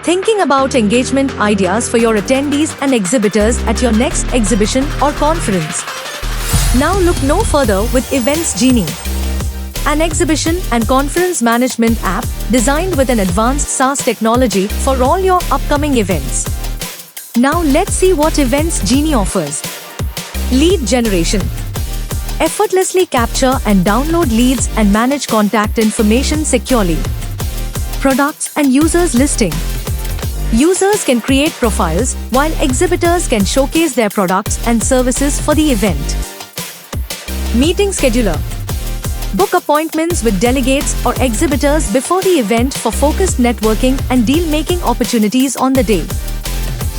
Thinking about engagement ideas for your attendees and exhibitors at your next exhibition or conference? Now look no further with Events Genie, an exhibition and conference management app designed with an advanced SaaS technology for all your upcoming events. Now let's see what Events Genie offers. Lead generation. Effortlessly capture and download leads and manage contact information securely. Products and users listing. Users can create profiles, while exhibitors can showcase their products and services for the event. Meeting scheduler. Book appointments with delegates or exhibitors before the event for focused networking and deal-making opportunities on the day.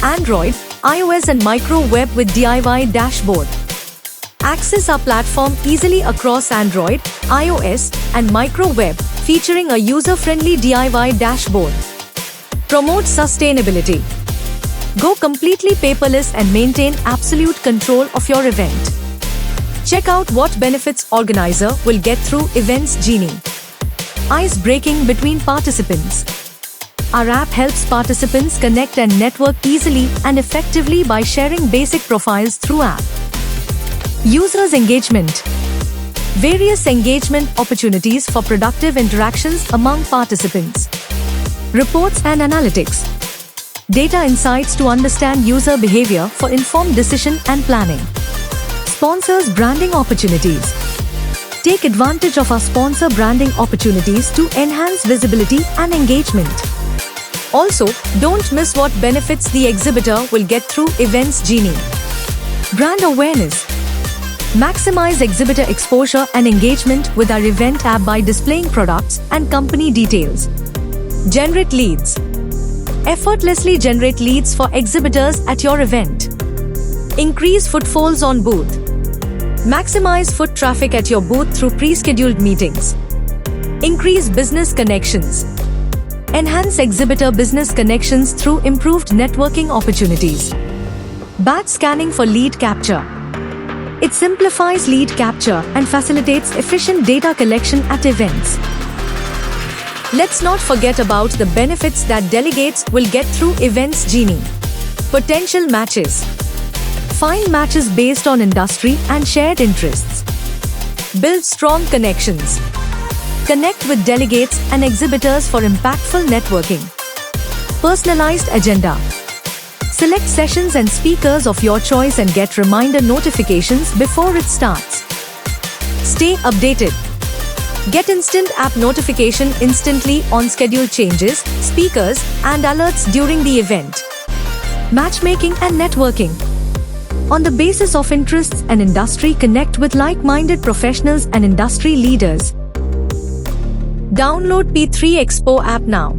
Android, iOS and micro web with DIY dashboard. Access our platform easily across Android, iOS and micro web, featuring a user-friendly DIY dashboard. Promote sustainability. Go completely paperless and maintain absolute control of your event. Check out what benefits organizer will get through Events Genie. Ice breaking between participants. Our app helps participants connect and network easily and effectively by sharing basic profiles through app. Users engagement. Various engagement opportunities for productive interactions among participants. Reports and analytics. Data insights to understand user behavior for informed decision and planning. Sponsors branding opportunities. Take advantage of our sponsor branding opportunities to enhance visibility and engagement. Also, don't miss what benefits the exhibitor will get through Events Genie. Brand awareness. Maximize exhibitor exposure and engagement with our event app by displaying products and company details. Generate leads. Effortlessly generate leads for exhibitors at your event. Increase footfalls on booth. Maximize foot traffic at your booth through pre-scheduled meetings. Increase business connections. Enhance exhibitor business connections through improved networking opportunities. Batch scanning for lead capture. It simplifies lead capture and facilitates efficient data collection at events. Let's not forget about the benefits that delegates will get through Events Genie. Potential matches. Find matches based on industry and shared interests. Build strong connections. Connect with delegates and exhibitors for impactful networking. Personalized agenda. Select sessions and speakers of your choice and get reminder notifications before it starts. Stay updated. Get instant app notification instantly on schedule changes, speakers, and alerts during the event. Matchmaking and networking. On the basis of interests and industry, connect with like-minded professionals and industry leaders. Download P3 Expo app now.